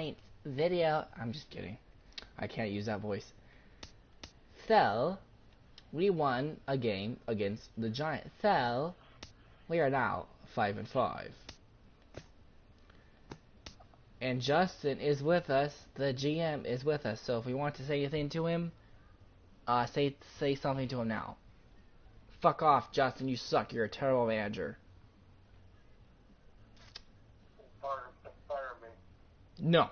Giants video. I'm just kidding. I can't use that voice. So, we won a game against the Giants. So, we are now 5-5. And Justin is with us. The GM is with us. So if we want to say anything to him, say something to him now. Fuck off, Justin. You suck. You're a terrible manager. Fire me. No.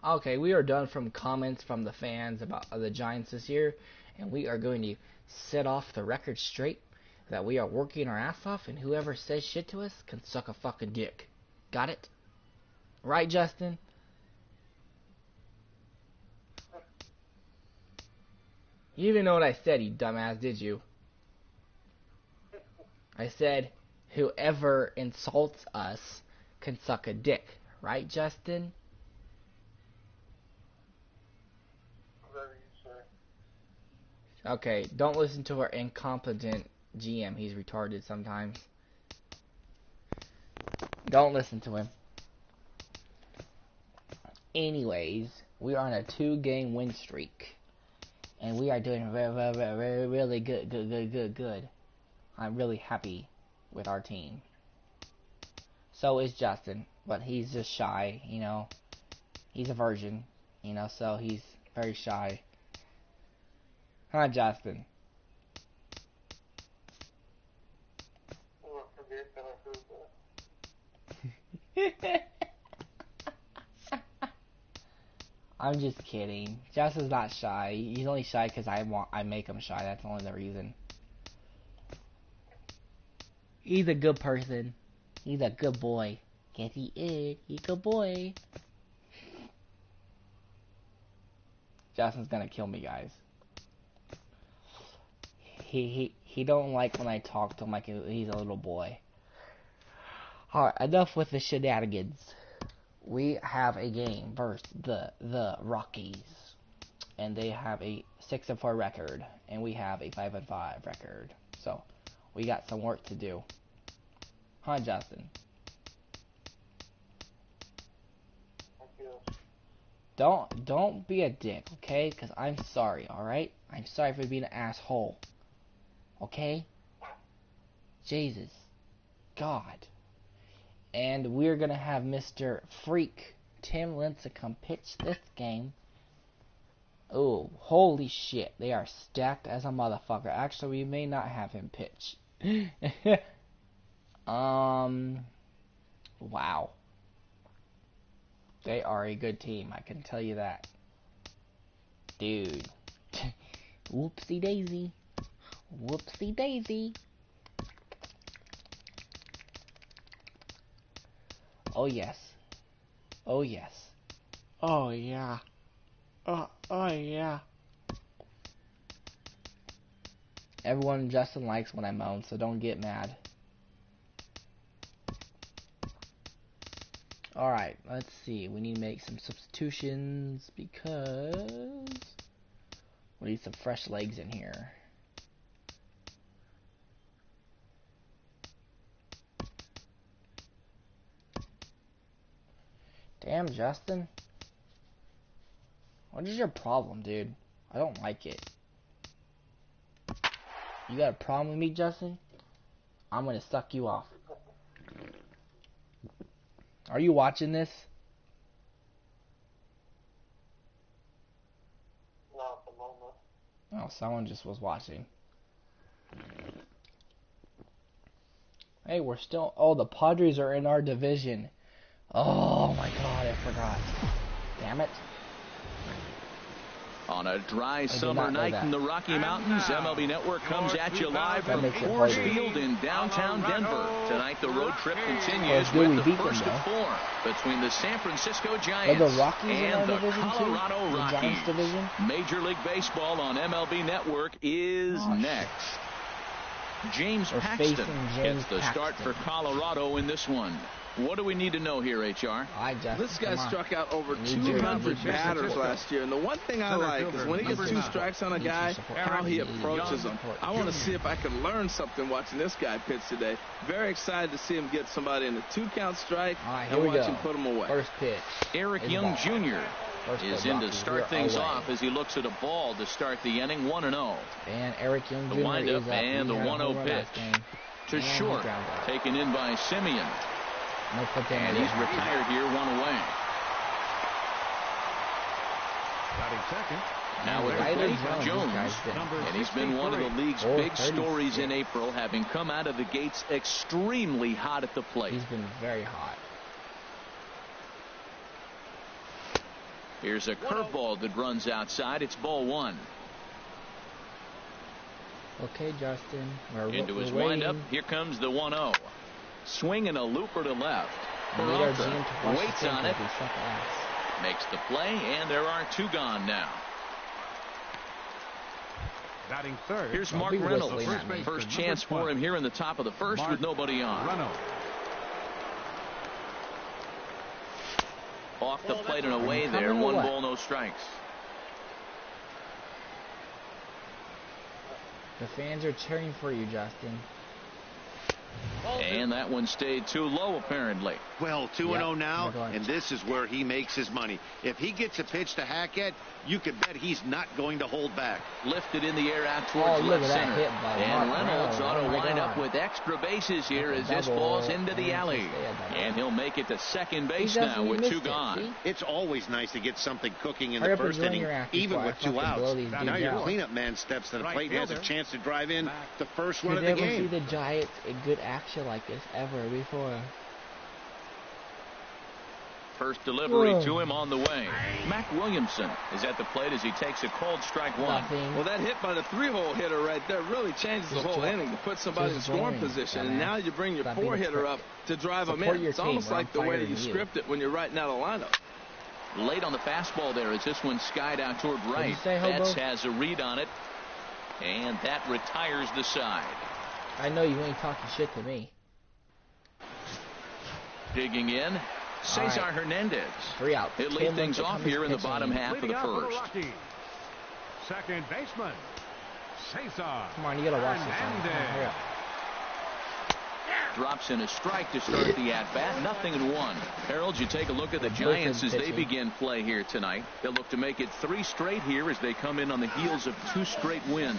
Okay, we are done from comments from the fans about the Giants this year, and we are going to set off the record straight that we are working our ass off, and whoever says shit to us can suck a fucking dick. Got it? Right, Justin? You didn't even know what I said, you dumbass, did you? I said, whoever insults us can suck a dick. Right, Justin? Whatever you say. Okay, don't listen to our incompetent GM. He's retarded sometimes. Don't listen to him. Anyways, we are on a 2-game win streak. And we are doing really good. I'm really happy with our team. So is Justin, but he's just shy, you know. He's a virgin, you know, so he's very shy. Huh, Justin? Oh, I forget that I heard that. I'm just kidding. Justin's not shy. He's only shy because I make him shy. That's only the reason. He's a good person. He's a good boy. Yes, he is. He's a good boy. Justin's gonna kill me, guys. He don't like when I talk to him like he's a little boy. Alright, enough with the shenanigans. We have a game versus the Rockies, and they have a 6-4 record, and we have a 5-5 record. So we got some work to do. Huh, Justin? Don't be a dick, okay? Because I'm sorry, alright? I'm sorry for being an asshole. Okay? Jesus. God. And we're going to have Mr. Freak Tim Lincecum come pitch this game. Oh, holy shit. They are stacked as a motherfucker. Actually, we may not have him pitch. Wow. They are a good team, I can tell you that. Dude. Whoopsie daisy. Whoopsie daisy. Oh yes. Oh yes. Oh yeah. Oh yeah. Everyone Justin likes when I moan, so don't get mad. Alright, let's see. We need to make some substitutions because we need some fresh legs in here. Damn, Justin. What is your problem, dude? I don't like it. You got a problem with me, Justin? I'm gonna suck you off. Are you watching this? Not at the moment. Oh, someone just was watching. Hey, we're still... Oh, the Padres are in our division. Oh my god, I forgot. Damn it. On a dry summer night in the Rocky Mountains, MLB Network comes at you live from Coors Field in downtown Denver. Tonight, the road trip continues with the first of 4 between the San Francisco Giants and the Colorado Rockies. Major League Baseball on MLB Network is next. James Paxton gets the start for Colorado in this one. What do we need to know here, HR? This guy struck out over 200 batters last year, and the one thing I like is when he gets 2 strikes on a guy, how he approaches them. I want to see if I can learn something watching this guy pitch today. Very excited to see him get somebody in a 2-count strike and watch him put him away. First pitch. Eric Young Jr. is in to start things off as he looks at a ball to start the inning, 1-0. And Eric Young Jr. The windup and the 1-0 pitch to short, taken in by Simeon. And he's retired here, 1 away. Now with the plate, Jones, and he's been one of the league's big stories in April, having come out of the gates extremely hot at the plate. He's been very hot. Here's a curveball that runs outside. It's ball 1. Okay, Justin. Into his windup. Here comes the 1-0. Swing and a looper to left. Peralta waits on it. Makes the play, and there are 2 gone now. Batting third. Here's Mark Reynolds. First chance for him here in the top of the first with nobody on. Off the plate and away there. 1 ball, no strikes. The fans are cheering for you, Justin. And that one stayed too low, apparently. Well, 2-0 now, and this is where he makes his money. If he gets a pitch to Hackett, you could bet he's not going to hold back. Lifted in the air out towards left center. And Reynolds ought to wind up with extra bases here as this ball's into the alley. And he'll make it to second base now with 2 gone. It's always nice to get something cooking in the first inning, even with 2 outs. Now your cleanup man steps to the plate and has a chance to drive in the first run of the game. Did you ever see the Giants in good action like this ever before? First delivery to him on the way. Mac Williamson is at the plate as he takes a called strike 1. Well, that hit by the 3-hole hitter right there really changes the whole inning to put somebody in scoring position. And now you bring your 4-hitter up to drive them in. It's almost like the way that you script it when you're writing out a lineup. Late on the fastball there as this one skied out toward right. Betts has a read on it, and that retires the side. I know you ain't talking shit to me. Digging in, Cesar Hernandez. 3 out. He'll lead things off here in the bottom half of the first. Second baseman, Cesar. Come on, you gotta watch this. Drops in a strike to start the at-bat. 0-1. Harold, you take a look at the Giants as they begin play here tonight. They'll look to make it 3 straight here as they come in on the heels of 2 straight wins.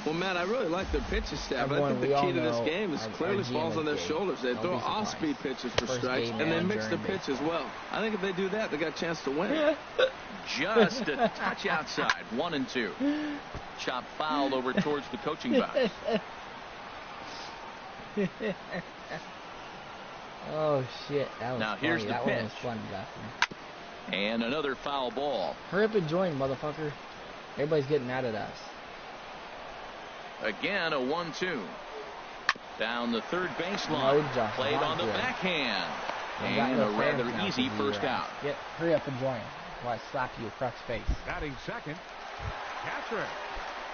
Well, Matt, I really like their pitching staff. I think the key to this game is clearly falls on their shoulders. They throw off-speed pitches for strikes, and they mix the pitch as well. I think if they do that, they got a chance to win. Just a touch outside. 1-2. Chop fouled over towards the coaching box. Oh shit, that was now here's funny. The that pitch. One was fun, Justin. And another foul ball. Hurry up and join, motherfucker. Everybody's getting mad at us. Again, a 1-2. Down the third baseline. No, played on the backhand. And a rather easy first out. Hurry up and join. While I slap you across the face. Batting second, catcher.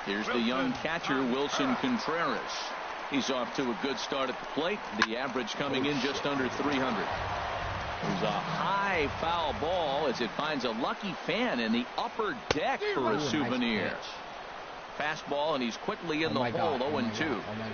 Here's the young catcher, Wilson Contreras. He's off to a good start at the plate. The average coming in just under 300. There's a high foul ball as it finds a lucky fan in the upper deck for a souvenir. Nice fastball, and he's quickly in the hole. 0-2. Oh my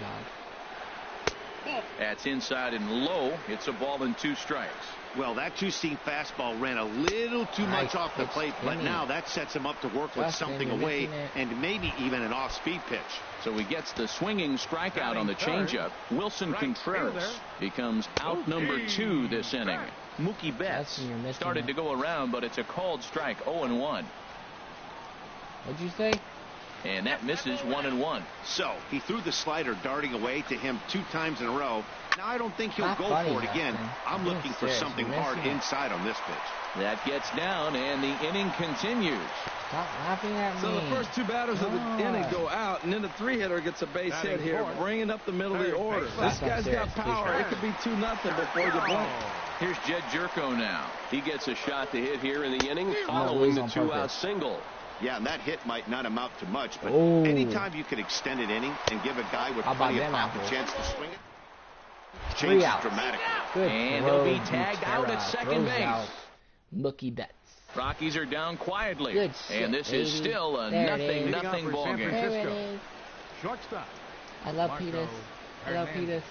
God. That's inside and low. It's a ball and 2 strikes. Well, that 2-seam fastball ran a little too much off the plate, but now that sets him up to work with something away and maybe even an off-speed pitch. So he gets the swinging strikeout on the changeup. Wilson Contreras becomes out number 2 this inning. Mookie Betts started to go around, but it's a called strike. 0-1. What'd you say? And that misses. 1-1. So he threw the slider darting away to him 2 times in a row. Now I don't think he'll go for it again. I'm looking for something hard inside on this pitch. That gets down, and the inning continues. Stop laughing at me. So the first 2 batters of the inning go out, and then the 3-hitter gets a base hit here, bringing up the middle of the order. This guy's got power. It could be 2-0 before you blink. Here's Jed Jerko now. He gets a shot to hit here in the inning following the 2-out single. Yeah, and that hit might not amount to much, but anytime you can extend an inning and give a guy with plenty of pop a chance to swing it, changes dramatically. Good and throw, he'll be tagged out at second base. Out. Mookie Betts. Rockies are down quietly. Good and this shit, is baby. still a There nothing ball game. There it is. Shortstop. I love Peters. I love Peters.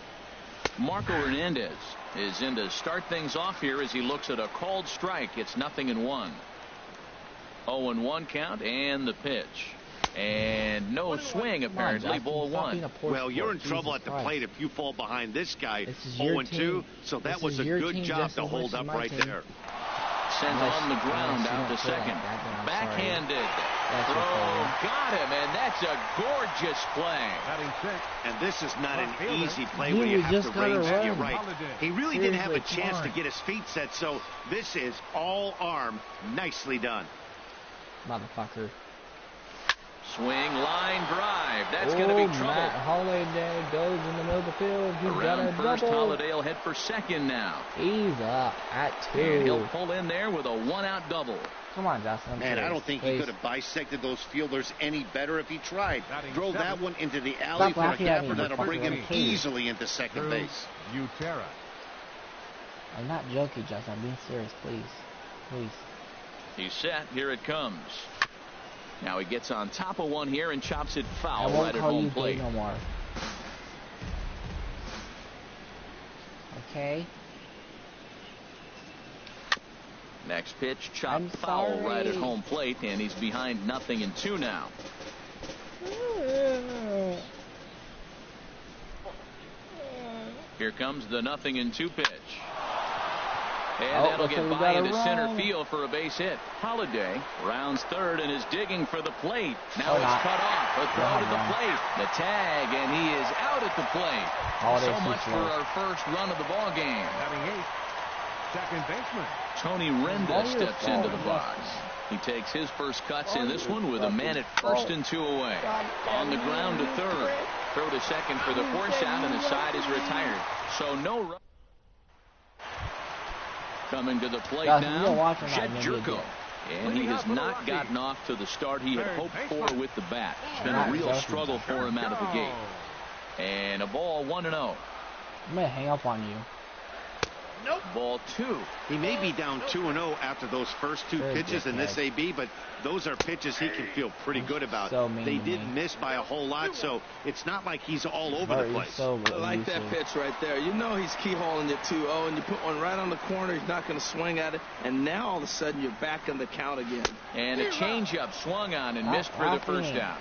Marco Hernandez is in to start things off here as he looks at a called strike. It's 0-1. 0-1 count and the pitch. And no swing apparently. Ball one. Well, you're in trouble at the plate if you fall behind this guy. 0-2, so that was a good job to hold up right there. Sent on the ground out to second. Backhanded. Throw got him, and that's a gorgeous play. And this is not an easy play when you have to range to your right. He really didn't have a chance to get his feet set, so this is all arm. Nicely done. Motherfucker. Swing, line drive. That's going to be trouble. Matt Holliday goes in the middle of the field. He's got a first, double. Holliday will head for second now. He's up at 2. And he'll pull in there with a 1-out double. Come on, Justin. Man, I don't think he could have bisected those fielders any better if he tried. Drove that one into the alley for a gapper that'll bring him easily into second base. I'm not joking, Justin. I'm being serious, please. Please. He's set. Here it comes. Now he gets on top of one here and chops it foul right at home plate. No more. Okay. Next pitch, chopped foul right at home plate, and he's behind 0-2 now. Here comes the 0-2 pitch. And that'll get by into center field for a base hit. Holliday rounds third and is digging for the plate. Now it's cut off. A throw to the plate. The tag, and he is out at the plate. So much for our first run of the ball game. Second baseman Tony Renda steps into the box. He takes his first cuts in this one with a man at first and 2 away. On the ground to third. Throw to second for the force out, and the side is retired. So no run. Coming to the plate now, Jed Jerko. And he has not gotten off to the start he had hoped for with the bat. It's been a real struggle for him out of the gate. And a ball 1-0. I'm going to hang up on you. Nope. Ball 2. He may be down 2-0 after those first 2 pitches in this AB, but those are pitches he can feel pretty good about. They didn't miss by a whole lot, so it's not like he's all over the place. I like that pitch right there. You know he's keyholing you 2-0, and you put one right on the corner. He's not going to swing at it, and now all of a sudden you're back in the count again. And a changeup swung on and missed for the first out.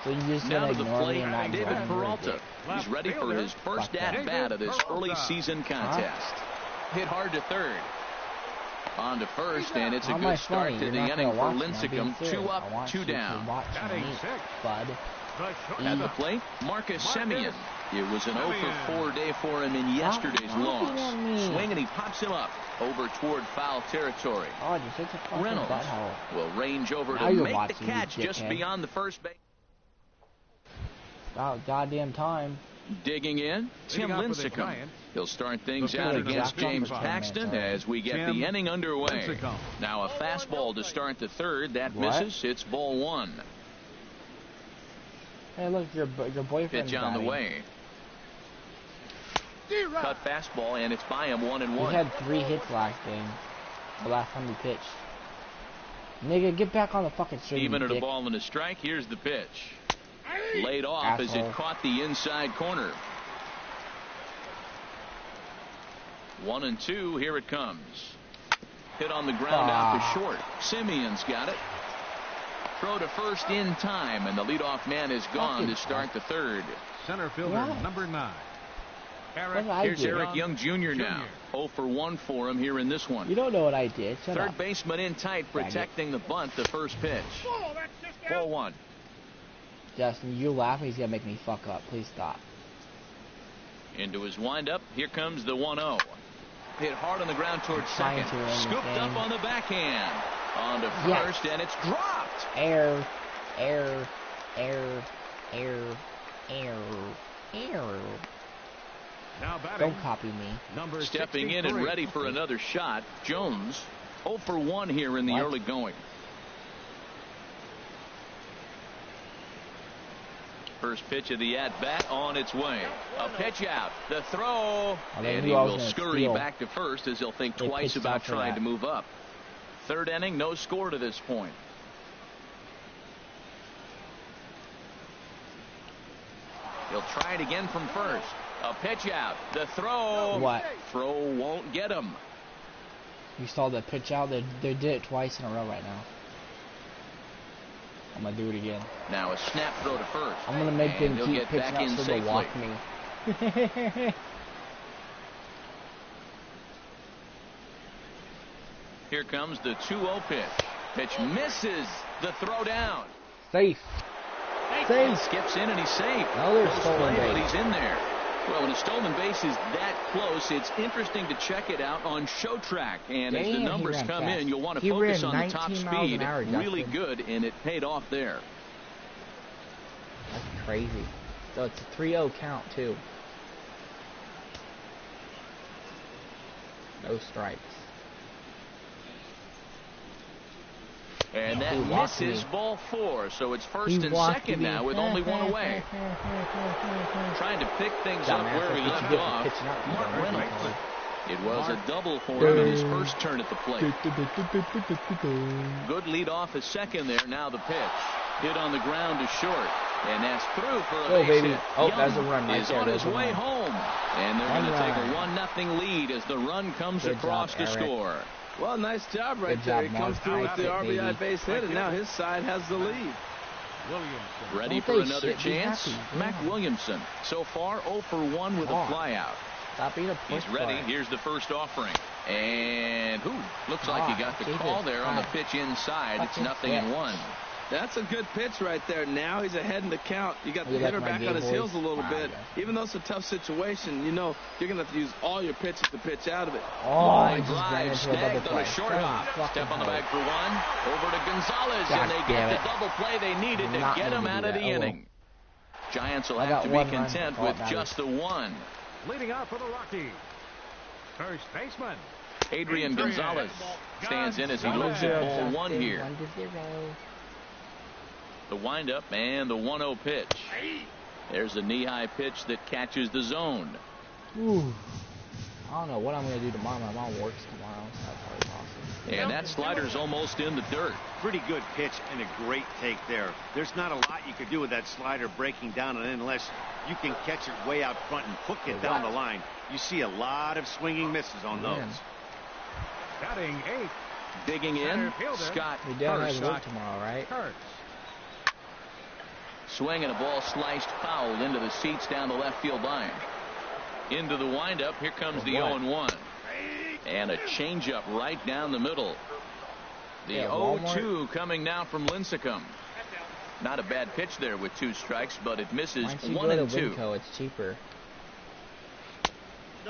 So you just now to the plate, David Peralta. He's ready for his first at-bat of this early season contest. Hit hard to third. On to first, and it's a good start to the inning for Lincecum. 2 up, 2 down. At the plate, Marcus Semien. It was an 0-for-4 day for him in yesterday's loss. Swing, and he pops him up over toward foul territory. Reynolds will range over to make the catch just beyond the first base. About goddamn time. Digging in, Tim Lincecum. He'll start things out against James Paxton as we get the inning underway. Now a fastball to start the third. That misses. It's ball 1. Hey, look, your boyfriend's pitch on the way. Cut fastball, and it's by him 1-1. He had 3 hits last game. The last time he pitched. Nigga, get back on the fucking street. Even at a ball and a strike, here's the pitch. Laid off as it caught the inside corner. 1-2. Here it comes. Hit on the ground out to short. Simeon's got it. Throw to first in time, and the leadoff man is gone to start the third. Center fielder number 9. Here's Eric Young Jr. now. 0-for-1 for him here in this one. You don't know what I did. Shut Third up. baseman in tight, protecting the bunt. The first pitch. Ball 1. Justin, you laughing, he's going to make me fuck up. Please stop. Into his windup. Here comes the 1-0. Hit hard on the ground towards second. Scooped up on the backhand. On to first, and it's dropped. Error. Now batting. Don't copy me. Stepping in and ready for another shot. Jones, 0-for-1 here in the early going. First pitch of the at-bat on its way. A pitch out. The throw. And he knew I was will gonna scurry steal. back to first as he'll think They twice pitched about out for trying that. to move up. Third inning, no score to this point. He'll try it again from first. A pitch out. The throw. What? Throw won't get him. You saw the pitch out. They did it twice in a row right now. I'm gonna do it again. Now a snap throw to first. I'm gonna make And them he'll keep get pitching back out in so they safely. walk me. Here comes the 2-0 pitch. Pitch misses. The throw down. Safe. He Safe. skips in and he's safe. Another Close stolen play, but base. he's in there. Well, when a stolen base is that close, it's interesting to check it out on Show Track. And as the Damn, he numbers ran come fast. in, you'll want to He focus ran on the top 19 miles an speed. hour, Really Justin. good, and it paid off there. That's crazy. So it's a 3-0 count too. No strikes. And that He walked misses me. ball 4. So it's first He and walked second me. now with only one away. Trying to pick things up Dumbass, where that's he what you left get for off. pitching out. You Mark don't Reynolds. make It was a double for him in his first turn at the plate. Good lead off his second there. Now the pitch. Hit on the ground to short. And that's through for a Go, base baby. hit. Oh, Young that's a run right is there. on his There's a way run. home. And they're going to One take a run. 1-0 lead as the run comes Good across job, to Eric. score. Well, nice job right Good there. job, He comes Mark. through with Nice the hit, RBI baby. base hit, and now his side has the lead. Williamson. Ready Don't for they another shit, be chance? happy. Mac Yeah. Williamson. So far 0 for 1 with Come a on. flyout. Stop being a push He's ready. car. Here's the first offering. And looks like he got the Jesus call there on the Christ. pitch inside. It's Fucking 0-1. bitch. That's a good pitch right there. Now he's ahead in the count. You got the You like hitter my back Game on his Boys? heels a little Wow, bit. yeah. Even though it's a tough situation, you know, you're going to have to use all your pitches to pitch out of it. Oh, I just ran Drive into a double snagged on play. the short Son of a hop. fucking Step on the hoe. bag for one. Over to Gonzalez, God and they damn get it. the double play they needed to Not get him gonna out do of the that. Oh, well. inning. Giants will I have got to be one run. content Oh, with that just the one. Leading out for the Rockies. First baseman. Adrian Gonzalez stands in as he looks at ball 1 here. 1-0. The windup and the 1-0 pitch. There's a knee-high pitch that catches the zone. Ooh. I don't know what I'm gonna do tomorrow. My mom works tomorrow, so that's probably awesome. And that slider's almost in the dirt. Pretty good pitch and a great take there. There's not a lot you could do with that slider breaking down, and unless you can catch it way out front and hook it down the line, you see a lot of swinging misses on those. Batting 8. Digging in, Center fielder. Scott Your dad has Hurst. work tomorrow, right? Kurtz. Swing and a ball sliced foul into the seats down the left field line. Into the windup. Here comes the 0-1. And a changeup right down the middle. The Yeah, 0-2 coming now from Lincecum. Not a bad pitch there with 2 strikes, but it misses Why don't you 1 go and to 2. Winco? It's cheaper.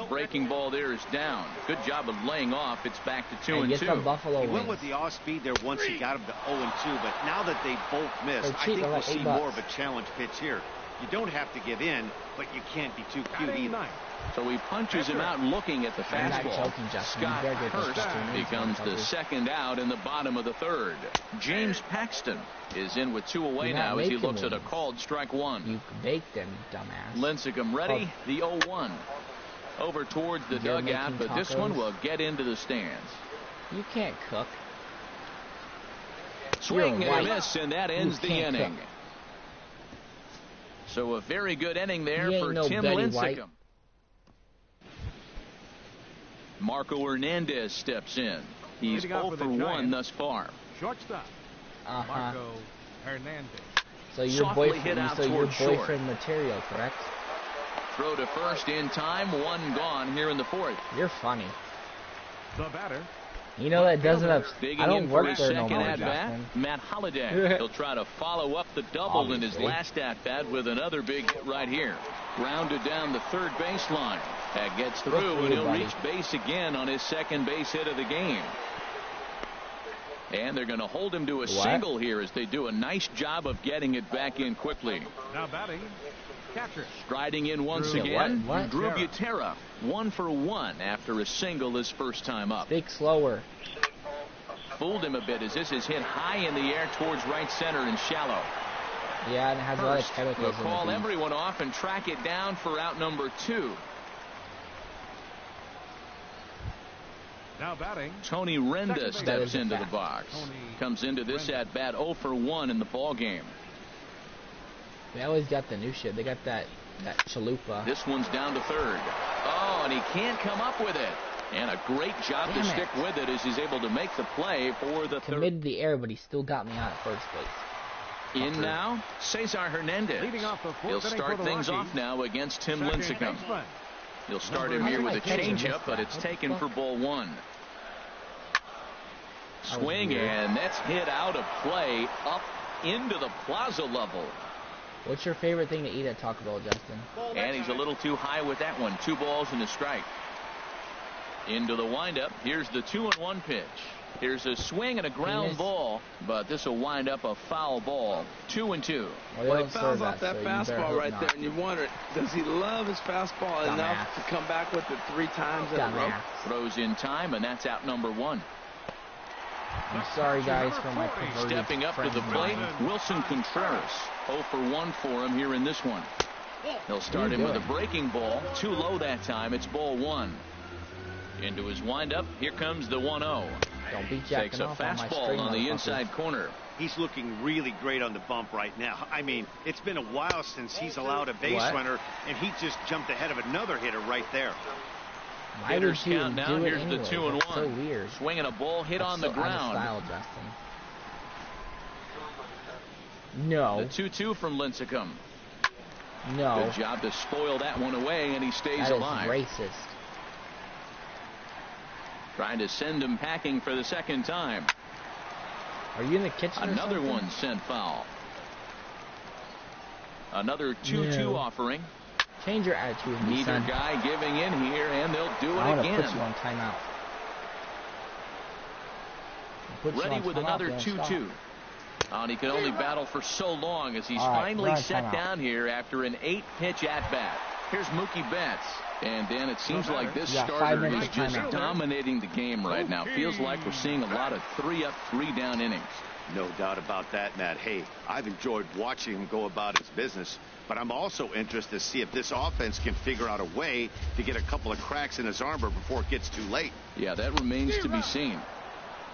Breaking ball there is down. Good job of laying off. It's back to 2 Hey, and get 2. some Buffalo He wings. went with the off speed there once he got him to 0-2, but now that they both missed, They're I cheap, think they're we'll like see $8. more of a challenge pitch here. You don't have to give in, but you can't be too cute Batting either. 9. So he punches him out looking at the I'm not fastball. joking, Justin. You Scott better get those Hurst 2 innings, becomes the motherfucker. second out in the bottom of the 3rd. James Paxton is in with 2 away You're not now as he making looks at a wings. called strike 1. You baked them, dumbass. Lincecum ready. Oh. The 0-1. Over towards the You're dugout, making but this one tacos? will get into the stands. You can't cook. Swing and a white. miss, and that ends the can't inning. cook. So a very good inning there He ain't for no Tim Betty Lincecum. White. Marco Hernandez steps in. He's Leading off 0 for for the 1 Giants. thus far. Shortstop. Uh-huh. Marco Hernandez. So your Softly hit boyfriend, out so your towards short. boyfriend material, correct? Throw to first in time. 1 gone here in the 4th. You're funny. The batter. You know that doesn't have. Digging I in don't for work his there no second more, at bat, Justin. Matt Holliday. He'll try to follow up the double in his Obviously. last at bat with another big hit right here. Grounded down the 3rd baseline. That gets through, for and you, he'll buddy. reach base again on his second base hit of the game. And they're going to hold him to a single here as they do a nice job of getting it back in quickly. Now batting. Catcher. Striding in once Drew again, what? Drew Butera. 1 for 1 after a single his first time up. Think slower. Fooled him a bit as this is hit high in the air towards right center and shallow. Yeah, and it has a lot of chemicals. We'll call everyone off and track it down for out number 2. Now batting, Tony Renda steps into the box. Comes into this at bat 0 for 1 in the ball game. They always got the new shit. They got that chalupa. This one's down to third. Oh, and he can't come up with it. And a great job to stick with it as he's able to make the play for the third. Committed the error, but he still got me out at first place. In now, Cesar Hernandez. He'll start things off now against Tim Lincecum. He'll start him here with a changeup, but it's taken for ball 1. Swing, and that's hit out of play up into the plaza level. What's your favorite thing to eat at Taco Bell, Justin? And he's a little too high with that one. 2 balls and a strike. Into the windup. Here's the 2-1 pitch. Here's a swing and a ground ball, but this will wind up a foul ball. 2-2. Well, he fouls off that fastball right there, and you wonder, does he love his fastball enough to come back with it 3 times in a row? Throws in time, and that's out number 1. I'm sorry, guys, for my stepping up to the plate, Wilson Contreras. 0 for 1 for him here in this one. He'll start him with a breaking ball. Too low that time. It's ball 1. Into his windup. Here comes the 1-0. Don't be Takes a fastball on the inside corner. He's looking really great on the bump right now. I mean, it's been a while since he's allowed a base runner, and he just jumped ahead of another hitter right there. Hitters count now. Here's the 2-1. So weird. Swinging a ball hit on the ground. Style, Justin. No. The 2-2 from Lincecum. No. Good job to spoil that one away, and he stays alive. That is racist. Trying to send him packing for the second time. Are you in the kitchen? Another one sent foul. Another 2-2 offering. Change your attitude. Neither guy giving in here, and they'll do it again. Put you on timeout. Ready with another 2-2. And he can only battle for so long as he's finally set down here after an 8-pitch at-bat. Here's Mookie Betts. And, Dan, it seems like this starter is just dominating the game right now. Feels like we're seeing a lot of 3-up, 3-down innings. No doubt about that, Matt. Hey, I've enjoyed watching him go about his business, but I'm also interested to see if this offense can figure out a way to get a couple of cracks in his armor before it gets too late. Yeah, that remains to be seen.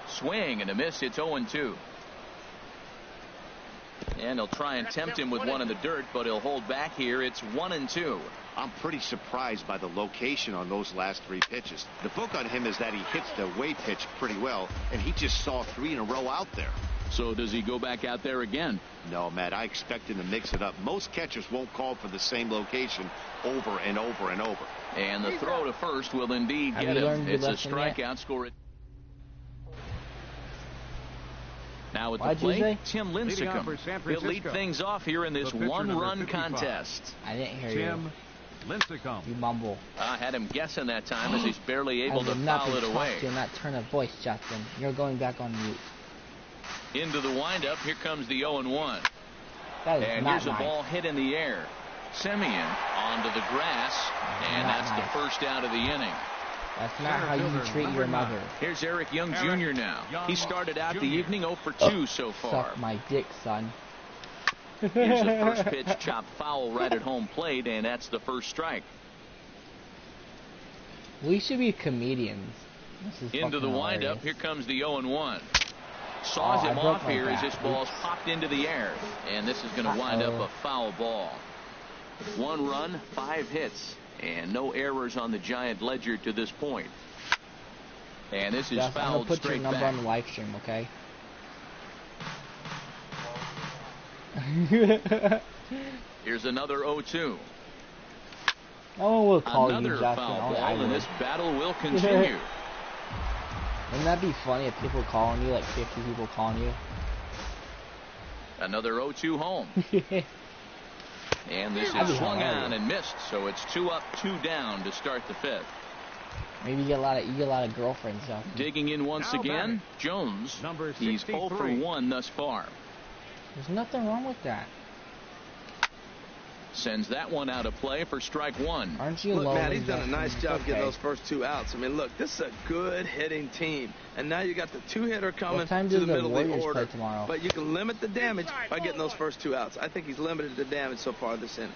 Swing and a miss. It's 0-2. And he'll try and tempt him with one in the dirt, but he'll hold back here. It's 1-2. I'm pretty surprised by the location on those last 3 pitches. The book on him is that he hits the away pitch pretty well, and he just saw 3 in a row out there. So does he go back out there again? No, Matt, I expect him to mix it up. Most catchers won't call for the same location over and over and over. And the throw to first will indeed get him. It's a strikeout. Score it. Now at the plate, Tim Lincecum. He'll lead things off here in this 1-run contest. I didn't hear you. Lincecum. You mumble. I had him guessing that time as he's barely able to foul it away. Do not turn a voice, Justin. You're going back on mute. Into the windup. Here comes the 0-1. And here's a ball hit in the air. Semien onto the grass, and that's the first out of the inning. That's not how you treat your mother. Here's Eric Young Jr. now. He started out the evening 0 for 2 so far. Suck my dick, son. Here's the first pitch, chopped foul right at home plate, and that's the first strike. We should be comedians. Into the windup. Here comes the 0-1. Saws him off here as this ball's popped into the air, and this is going to wind up a foul ball. 1 run, 5 hits. And no errors on the Giant ledger to this point. And this is fouled straight back. I'm going to put your number on the live stream, okay? Here's another 0-2. Oh, we'll call another you, Justin. Foul ball, and this battle will continue. Wouldn't that be funny if people calling you, like 50 people calling you? Another 0-2 home. And this is swung on and missed, so it's 2 up, 2 down to start the 5th. Maybe you get a lot of girlfriends out there. Digging in once again, Jones. He's 0 for 1 thus far. There's nothing wrong with that. Sends that one out of play for strike one. Aren't you look, Matt, he's done a nice job getting those first 2 outs. I mean, look, this is a good hitting team. And now you got the 2-hitter coming to the middle of the order. But you can limit the damage by getting those first 2 outs. I think he's limited the damage so far this inning.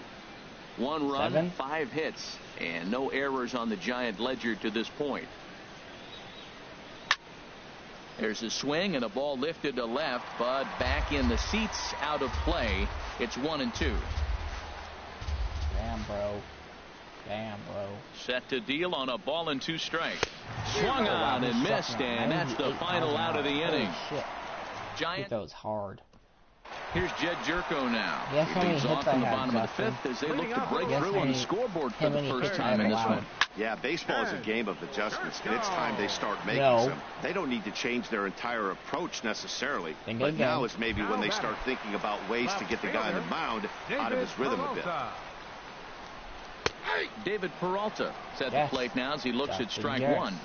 1 run, 5 hits, and no errors on the Giant ledger to this point. There's a swing and a ball lifted to left, but back in the seats, out of play. It's 1-2. Damn, bro. Damn, bro. Set to deal on a ball and 2 strikes. Swung on and missed, and that's the final out of the inning. Shit. Giant. That was hard. Here's Jed Jerko now. Yes, he leads off in the bottom of the 5th as they look to break through on the scoreboard for the first time in this one. Yeah, baseball is a game of adjustments, and it's time they start making some. They don't need to change their entire approach necessarily, but now is maybe when they start thinking about ways to get the guy on the mound out of his rhythm a bit. David Peralta is at the plate now as he looks at strike one.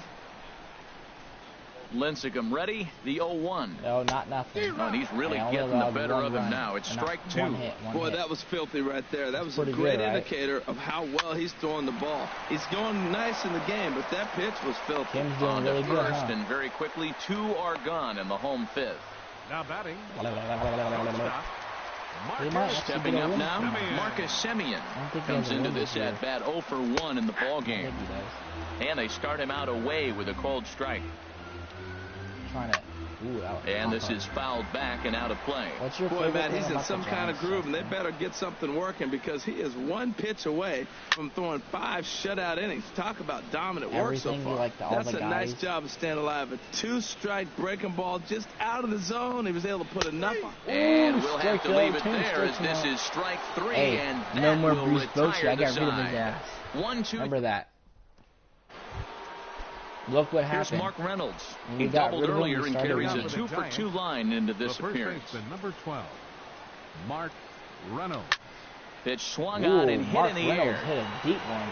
Lincecum ready, the 0-1. No, not nothing. Oh, and he's really getting the better of him now. It's strike 2. Boy, that was filthy right there. That was a great indicator of how well he's throwing the ball. He's going nice in the game, but that pitch was filthy. Kim's doing really good, first, and very quickly 2 are gone in the home 5th. Now batting. Stepping up now, Marcus Semien comes into this at bat 0 for 1 in the ball game. And they start him out away with a cold strike. And this is fouled back and out of play. Boy, Matt, he's in some kind of groove, and they better get something working because he is 1 pitch away from throwing 5 shutout innings. Talk about dominant work so far. That's a nice job of staying alive. A 2-strike breaking ball just out of the zone. He was able to put enough on. And we'll have to leave it there as this is strike 3. And no more will Bruce Bochy. I got rid of side. his ass. 1-2. Remember that. Look what happened. Here's Mark Reynolds. He doubled earlier and carries a 2-for-2 line into this appearance. Number 12, Mark Reynolds. Pitch swung on and hit in the air. Hit a deep one.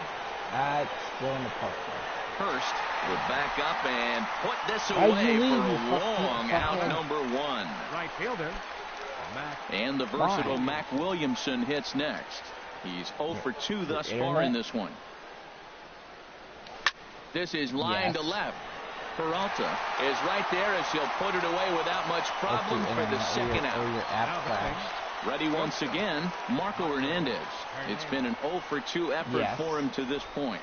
That's still in the park. First will back up and put this away for a long out number 1. Right fielder. And the versatile Mac Williamson hits next. He's 0 for 2 thus far in this one. This is line to left. Peralta is right there as he'll put it away without much problem for the second out. Ready once again, Marco Hernandez. It's been an 0 for 2 effort for him to this point.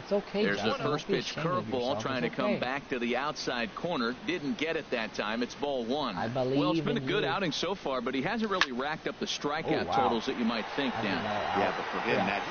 It's okay. There's a first pitch curveball trying to come back to the outside corner. Didn't get it that time. It's ball 1. I believe well, it's been a good outing so far, but he hasn't really racked up the strikeout totals that you might think, Dan. Yeah, but for him,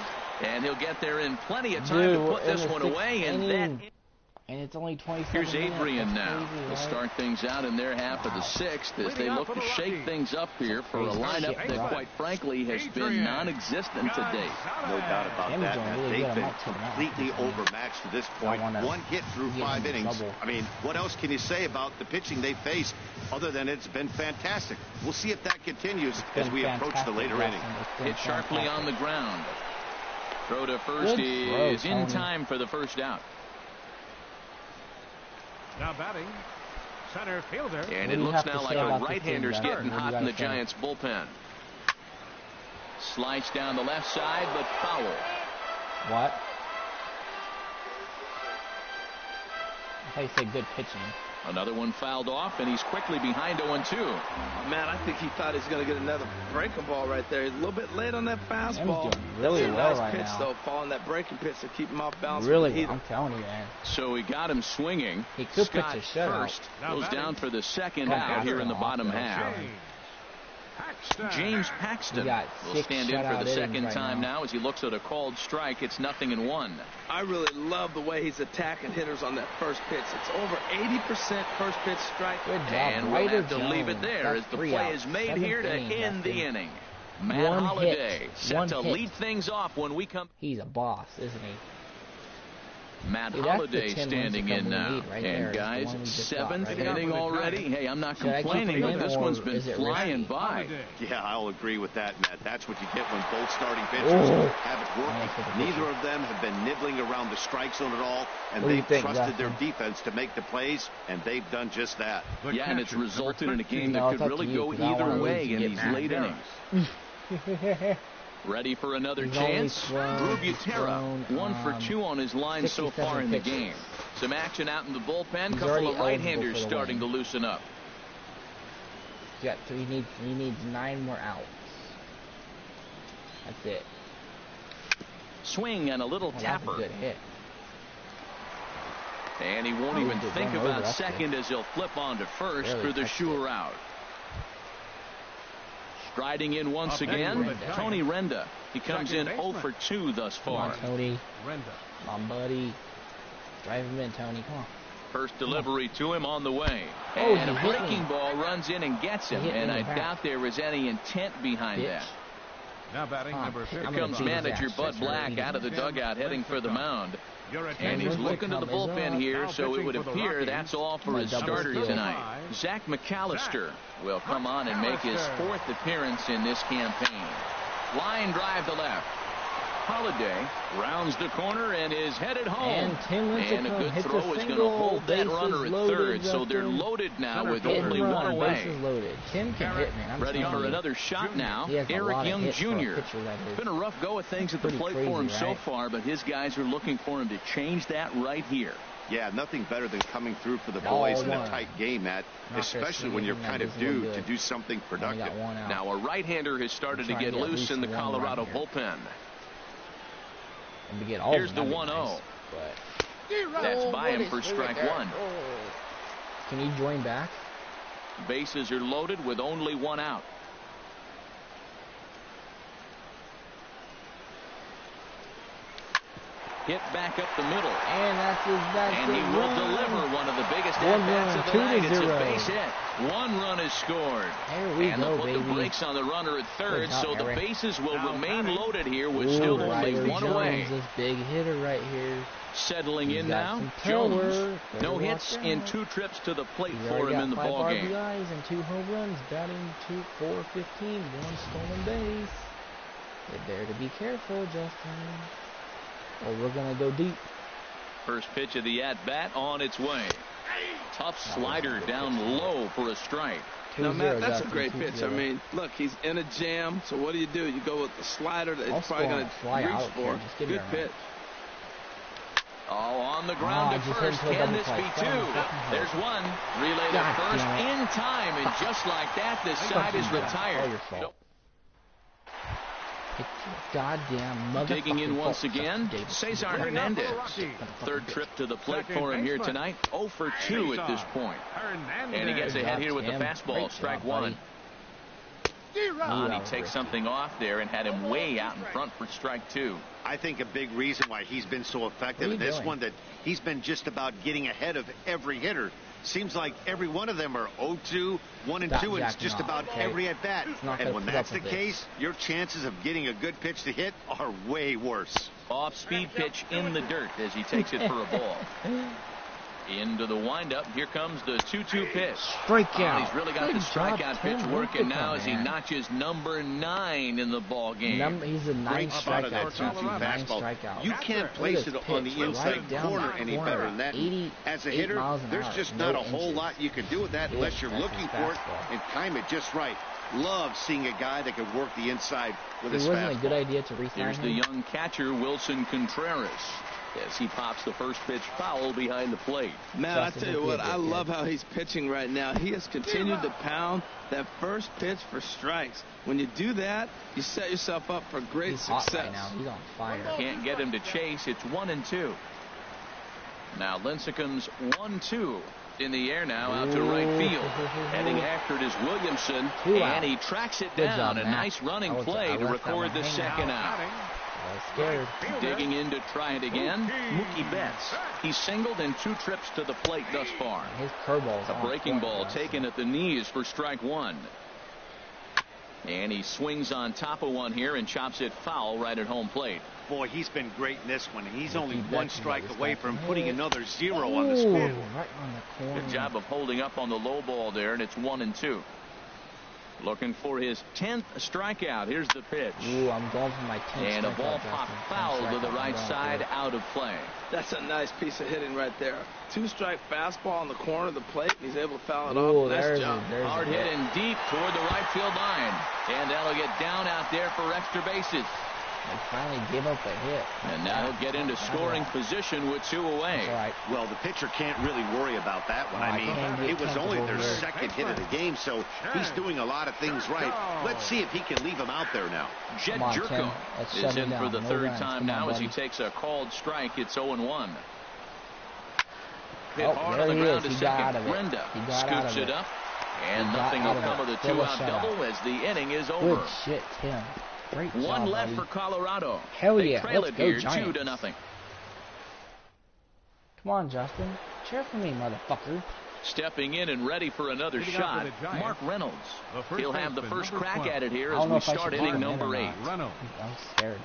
and he'll get there in plenty of time to put this one away. And it's only 27 Here's Adrian now. They'll start things out in their half of the 6th as they look to shake things up here for a lineup that, quite frankly, has been non-existent to date. No doubt about that. They've been completely overmatched to this point. 1 hit through 5 innings. I mean, what else can you say about the pitching they faced other than it's been fantastic? We'll see if that continues as we approach the later inning. Hit sharply on the ground. Throw to first is in time for the first out. Now batting, center fielder. And it looks now like a right-hander's getting hot in the Giants' bullpen. Slice down the left side, but foul. What? I thought you said good pitching. Another one fouled off, and he's quickly behind 0-2. Man, I think he thought he was going to get another breaking ball right there. He's a little bit late on that fastball. Doing really well nice right pitch, now. though, following that breaking pitch to keep him off balance. Really, I'm telling you, man. So he got him swinging. He could Scott pitch a shutout. First goes down for the second out here in the bottom half. James Paxton will stand in for the second time now as he looks at a called strike. It's 0-1. I really love the way he's attacking hitters on that first pitch. It's over 80% first pitch strike. Good job. And we'll have to leave it there as the play is made here to end the inning. Matt Holliday set to lead things off when we come. He's a boss, isn't he? Matt Holliday standing in now. And guys, 7th inning already. Hey, I'm not complaining, but this one's been flying by. Yeah, I'll agree with that, Matt. That's what you get when both starting pitchers have it working. Neither of them have been nibbling around the strike zone at all, and they've trusted their defense to make the plays, and they've done just that. Yeah, and it's resulted in a game that could really go either way in these late innings. Ready for another chance? Drew Butera, 1 for 2 on his line so far in the game. Some action out in the bullpen. Couple of right-handers starting to loosen up. Yeah, so he needs 9 more outs. That's it. Swing and a little tapper. That's a good hit. And he won't even think about second as he'll flip on to first for the sure out. Striding in once again, Tony Renda. He comes in 0 for 2 thus far. Come on, Tony. My buddy. Drive him in, Tony. Come on. First delivery to him on the way. And a breaking ball runs in and gets him. And I doubt there was any intent behind that. Now batting number 50. Here comes manager Bud Black out of the dugout heading for the mound. And he's looking to the bullpen here, so it would appear that's all for his starter tonight. Zach McAllister will come on and make his 4th appearance in this campaign. Line drive to left. Holliday rounds the corner and is headed home. And a good throw is going to hold that runner at third, so they're loaded now with only 1 away. Tim can hit, man. Ready for another shot now. Eric Young Jr. Been a rough go of things at the plate for him so far, but his guys are looking for him to change that right here. Yeah, nothing better than coming through for the boys in a tight game, Matt, especially when you're kind of due to do something productive. Now a right-hander has started to get loose in the Colorado bullpen. Here's the 1-0. That's by him for strike 1. Can he join back? Bases are loaded with only 1 out. Hit back up the middle. And he will deliver one of the biggest at-bats of the night. It's a base hit. 1 run is scored. And they'll put the brakes on the runner at third, so the bases will remain loaded here with still only 1 away. This big hitter right here. Settling in now, Jones. No hits in 2 trips to the plate for him in the ball game. 5 RBIs and 2 home runs, batting 415, 1 stolen base. They dare to be careful, Justin. Or we're going to go deep. First pitch of the at-bat on its way. Tough slider down low for a strike. Now, Matt, that's a great pitch. I mean, look, he's in a jam. So what do? You go with the slider that he's probably going to reach for. Good pitch. Oh, on the ground at first. Can this be 2? There's 1. Relay to first in time. And just like that, this side is retired. Goddamn motherfucker. Digging in once again, Cesar Hernandez. 3rd trip to the plate for him here tonight. 0 for 2 at this point. And he gets ahead here with the fastball. Strike 1. And he takes something off there and had him way out in front for strike 2. I think a big reason why he's been so effective in this one, that he's been just about getting ahead of every hitter. Seems like every one of them are 0-2, 1-2, and it's just about every at-bat. And when that's the case, your chances of getting a good pitch to hit are way worse. Off-speed pitch in the dirt as he takes it for a ball. Into the windup. Here comes the 2-2 pitch. Strikeout. He's really got the strikeout pitch working now as he notches number 9 in the ball game. He's a 9 strikeout. 2-2 fastball. You can't place it on the inside corner any better than that. As a hitter, there's just not a whole lot you can do with that unless you're looking for it and time it just right. Love seeing a guy that can work the inside with his fastball. It wasn't a good idea to re-sign him. Here's the young catcher, Wilson Contreras, as he pops the first pitch foul behind the plate. Man, I tell you what, I love how he's pitching right now. He has continued to pound that first pitch for strikes. When you do that, you set yourself up for great success. Hot right now. He's on fire. Can't get him to chase. It's 1-2. Now Lincecum's 1-2 in the air now out to right field. Heading after it is Williamson, and he tracks it down. A nice running play to record the second out. Scared. Digging in to try it again, Mookie Betts. He's singled in 2 trips to the plate thus far. His curveball. A breaking ball taken at the knees for strike 1. And he swings on top of one here and chops it foul right at home plate. Boy, he's been great in this one. He's only one strike away from putting another 0 on the scoreboard. Right on the corner. Good job of holding up on the low ball there, and it's 1-2. Looking for his 10th strikeout. Here's the pitch. Ooh, I'm going for my 10th. And a ball popped foul to the right side, out of play. That's a nice piece of hitting right there. 2-strike fastball on the corner of the plate. He's able to foul it off. Nice job. Hard hit and deep toward the right field line. And that'll get down out there for extra bases. They finally give up a hit. And now he'll get into scoring position with 2 away. Right. Well, the pitcher can't really worry about that one. I mean, it was only their second hit of the game, so he's doing a lot of things right. Let's see if he can leave him out there now. Jed Jerko is in for the third time now as he takes a called strike. It's 0-1. Hit hard on the ground to second. Renda scoops it up. And nothing will come of the 2-out double as the inning is over. Good shit, Tim. Great job, One left buddy. for Colorado. Hell they yeah. trail Let's it go, here Giants. 2-0. Come on, Justin. Cheer for me, motherfucker. Stepping in and ready for another shot, Mark Reynolds. He'll have the first crack at it here as we start inning number 8. I'm scared.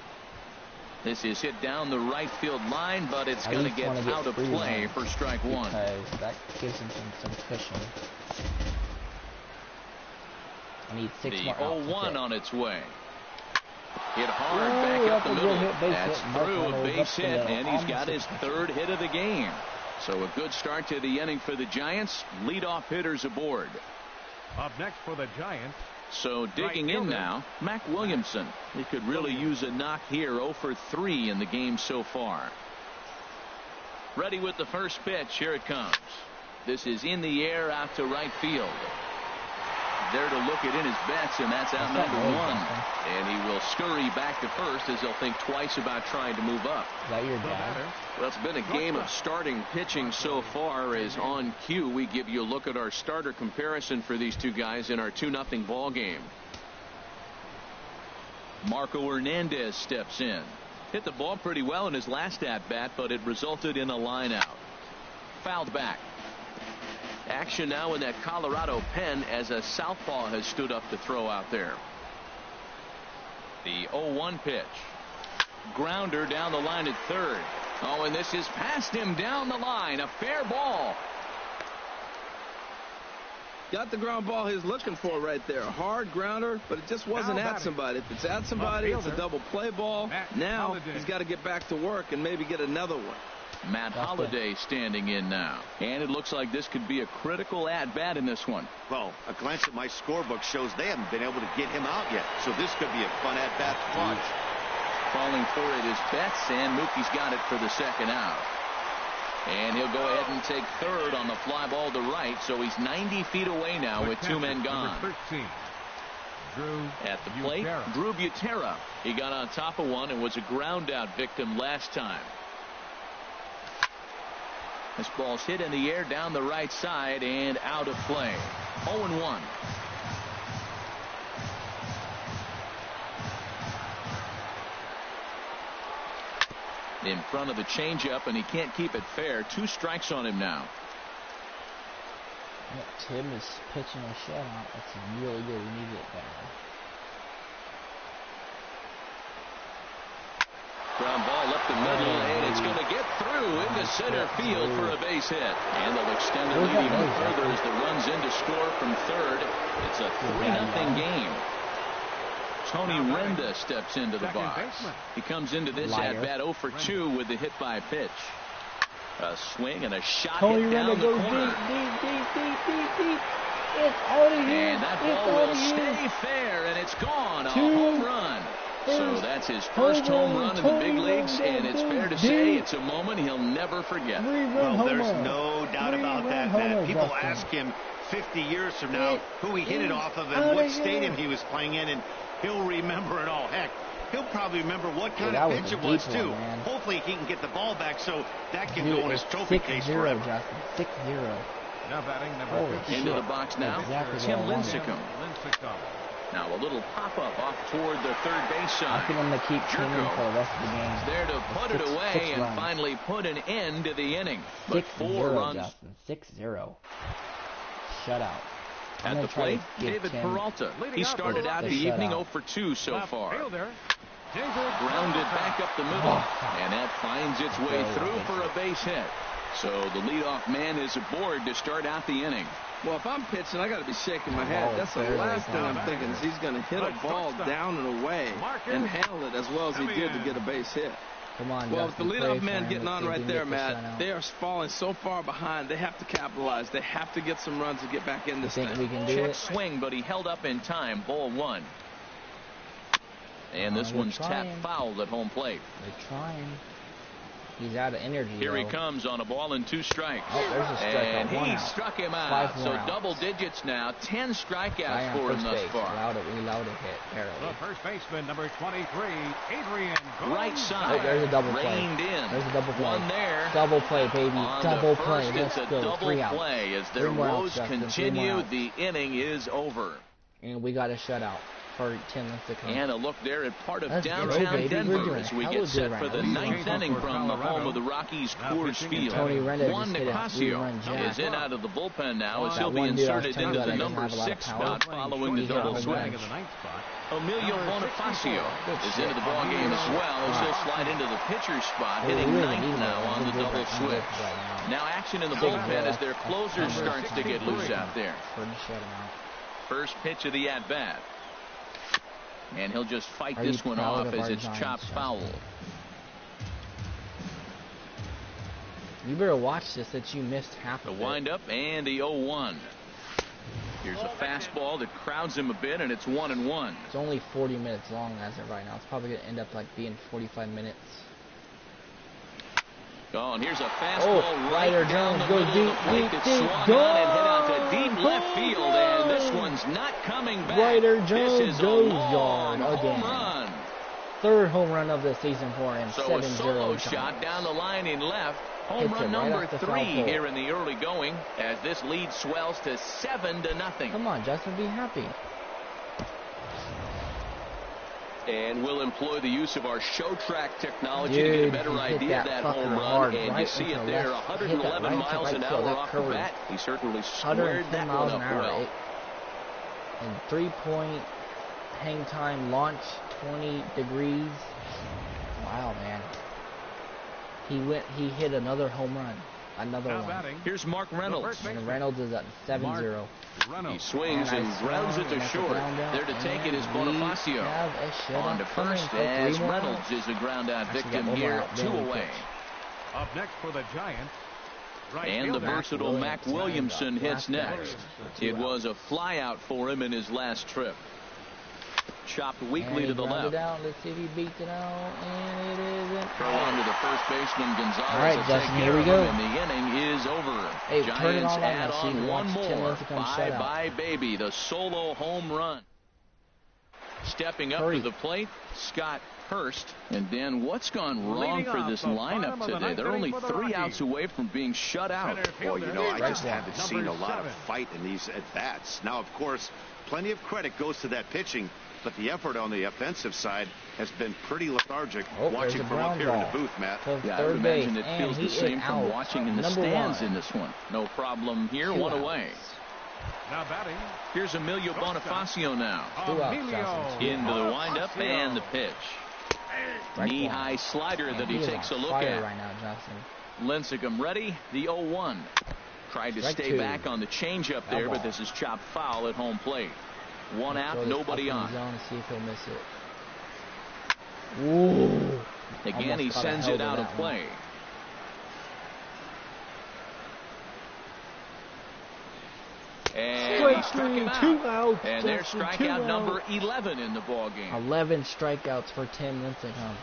This is hit down the right field line, but it's going to get out of play for strike 1. Because that gives him some cushion. I need 6 more outs. The 0-1 on its way. Hit hard back up the middle. That's through a base hit, and he's got his 3rd hit of the game. So a good start to the inning for the Giants. Leadoff hitters aboard. Up next for the Giants. So digging in now, Mac Williamson. He could really use a knock here. 0 for 3 in the game so far. Ready with the first pitch. Here it comes. This is in the air out to right field. There to look it in his bets, and that's out number 1. And he will scurry back to first as he'll think twice about trying to move up. Is that your dad? Well, it's been a game of starting pitching so far. As on cue, we give you a look at our starter comparison for these two guys in our 2-0 ball game. Marco Hernandez steps in. Hit the ball pretty well in his last at-bat, but it resulted in a line out. Fouled back. Action now in that Colorado pen as a southpaw has stood up to throw out there. The 0-1 pitch. Grounder down the line at third. Oh, and this is past him down the line. A fair ball. Got the ground ball he's looking for right there. Hard grounder, but it just wasn't at somebody. If it's at somebody, it's a double play ball. Now he's got to get back to work and maybe get another one. Matt Holliday standing in now. And it looks like this could be a critical at-bat in this one. Well, a glance at my scorebook shows they haven't been able to get him out yet. So this could be a fun at-bat to watch. Calling for it is Betts, and Mookie's got it for the second out. And he'll go ahead and take third on the fly ball to right, so he's 90 feet away now with 2 men gone. At the plate, Drew Butera. He got on top of one and was a ground-out victim last time. This ball's hit in the air down the right side and out of play. 0-1. In front of the changeup, and he can't keep it fair. 2 strikes on him now. Tim is pitching a shutout. That's really good. We need it better. Ground ball up the middle, and it's going to get through into center field for a base hit. And they'll extend the lead even further as the run's in to score from third. It's a 3-0 game. Tony Renda steps into the box. He comes into this at-bat 0 for 2 with the hit by pitch. A swing and a shot hit down the corner. Deep. It's out of here. And that ball will stay fair, and it's gone. A home run. So that's his first home run in the big leagues, and it's fair to say it's a moment he'll never forget. Well, there's no doubt about that, Matt. People ask him 50 years from now who he hit it off of and what stadium he was playing in, and he'll remember it all. Heck, he'll probably remember what kind of pitch it was, too. Hopefully he can get the ball back so that can go in his trophy case forever. 6-0. Now batting number 50. Into the box now, Tim Lincecum. Now a little pop-up off toward the third base side. I think I'm going to keep tuning for the rest of the game. There to put it away and finally put an end to the inning. But 4 runs. 6-0. Shutout. At the plate, David Peralta. He started out the evening 0 for 2 so far. Grounded back up the middle, and that finds its way through for a base hit. So the leadoff man is aboard to start out the inning. Well, if I'm pitching, I got to be shaking my head. That's the last thing I'm thinking is he's going to hit a ball down and away and handle it as well as he did to get a base hit. Come on, well, with the leadoff man getting on right there, Matt, they are falling so far behind. They have to capitalize. They have to get some runs to get back in this thing. We can do Check swing, but he held up in time. Ball 1. And this one's tapped foul at home plate. They're trying. He's out of energy. Here he comes on a ball and 2 strikes. Oh, there's a strikeout. And he struck him out. So double digits now. 10 strikeouts for him thus far. We allowed a hit, barely. The first baseman, number 23, Adrian Gomes. Right side. Oh, there's a double play. Reined in. There's a double play. One there. Double play, baby. Double play. Let's go. Double play as their woes continue. The inning is over. And we got a shutout for 10 minutes to come. And a look there at part of downtown Denver as we get set for the 9th inning from the home of the Rockies, Coors Field. Juan Nicasio is in out of the bullpen now as he'll be inserted into the number 6 spot following the double switch. Emilio Bonifacio is into the ballgame as well as he'll slide into the pitcher's spot, hitting 9th now on the double switch. Now action in the bullpen as their closer starts to get loose out there. First pitch of the at-bat. And he'll just fight this one off as it's chopped foul. You better watch this that you missed half of it. The windup and the 0-1. Here's a fastball that crowds him a bit, and it's 1-1. It's only 40 minutes long as of right now. It's probably going to end up like being 45 minutes. Oh, and here's a fastball right down the goes middle of the plate that's swung on and hit out to deep left field, and this one's not coming back. Ryder Jones this is goes a yard again. Home run. Third home run of the season for him. So a solo shot down the line in left. Home run number 3 here in the early going as this lead swells to 7-0. Come on, Justin, be happy. And we'll employ the use of our show track technology to get a better idea of that home run. And you see it there, 111 miles an hour off the bat. He certainly squared that one up well. And 3-point hang time launch, 20 degrees. Wow, man. He hit another home run. Another one. Here's Mark Reynolds. And Reynolds is at 7-0. He swings and grounds it to short. There to take it is Bonifacio. On to first as Reynolds is a ground out victim here. 2 away. Up next for the Giants. And the versatile Mac Williamson hits next. It was a flyout for him in his last trip. Chopped weakly to the left. Let's see if he beats it out, and it isn't. Throw on to the first baseman Gonzalez. All right, Justin, here we go. And the inning is over. Hey, Giants add on one more. Bye-bye, baby. The solo home run. Stepping up to the plate, Scott Hurst. And then what's gone wrong for this lineup today? They're only 3 outs away from being shut out. Well, you know, I just haven't seen a lot of fight in these at-bats. Now, of course, plenty of credit goes to that pitching, but the effort on the offensive side has been pretty lethargic. Watching from up here in the booth, Matt. Yeah, I would imagine it feels the same from watching in the stands in this one. No problem here, 1 away. Now batting. Here's Emilio Bonifacio now. Into the windup and the pitch. Knee-high slider that he takes a look at. Right now, Justin. Lincecum ready. The 0-1. Tried to stay back on the changeup there, but this is chopped foul at home plate. 1 out, nobody on. See if he'll miss it. Ooh. Again, he sends it out of play. And he struck him out. 2 outs. And there's strikeout number 11 in the ballgame. 11 strikeouts for Tim Lincecum.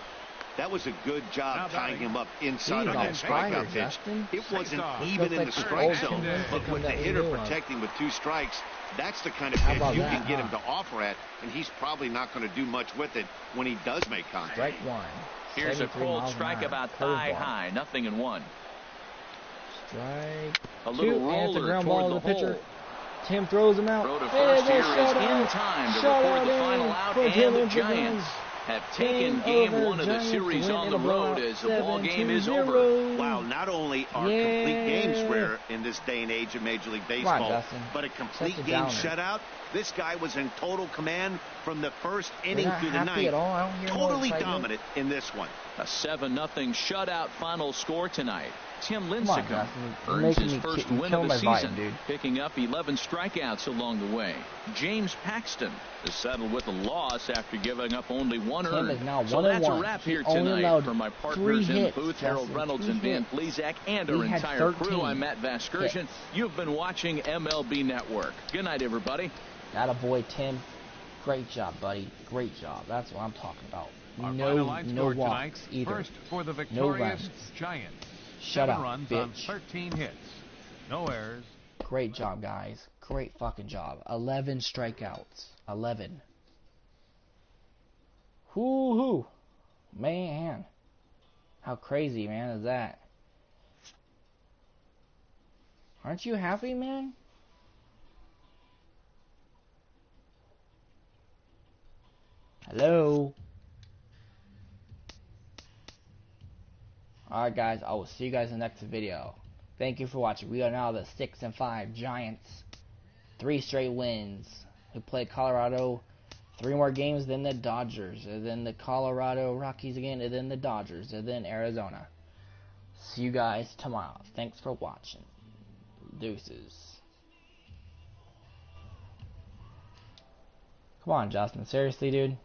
That was a good job tying him up inside of that strikeout pitch. It wasn't even in the strike zone, but with the hitter protecting with 2 strikes, that's the kind of pitch you can get him to offer at, and he's probably not going to do much with it when he does make contact. Strike 1. Here's a cold strike about thigh high, 0-1. Strike a little roller toward the hole. Tim throws him out. Throw to first here is in time to record the final out, and the Giants have taken game one of the series on the road as the ball game is over. Wow, not only are complete games rare in this day and age of Major League Baseball, but a complete game shutout. This guy was in total command from the first inning through the ninth. Totally dominant in this one. A 7-0 shutout final score tonight. Tim Lincecum earns his first win of the season, picking up 11 strikeouts along the way. James Paxton is settled with a loss after giving up only 1 earned. So that's a wrap here tonight for my partners in the booth, Harold Reynolds and Van Plesac, and our entire crew. I'm Matt Vasgersian. You've been watching MLB Network. Good night, everybody. Attaboy, Tim. Great job, buddy. Great job. That's what I'm talking about. No walks either. First for the victorious Giants. Shut up, runs bitch. On 13 hits. No errors. Great job, guys. Great fucking job. 11 strikeouts. 11. Whoo-hoo. Man. How crazy, man, is that? Aren't you happy, man? Hello? Alright guys, I will see you guys in the next video. Thank you for watching. We are now the 6-5 Giants. 3 straight wins. We played Colorado 3 more games than the Dodgers. And then the Colorado Rockies again. And then the Dodgers. And then Arizona. See you guys tomorrow. Thanks for watching. Deuces. Come on, Justin. Seriously, dude?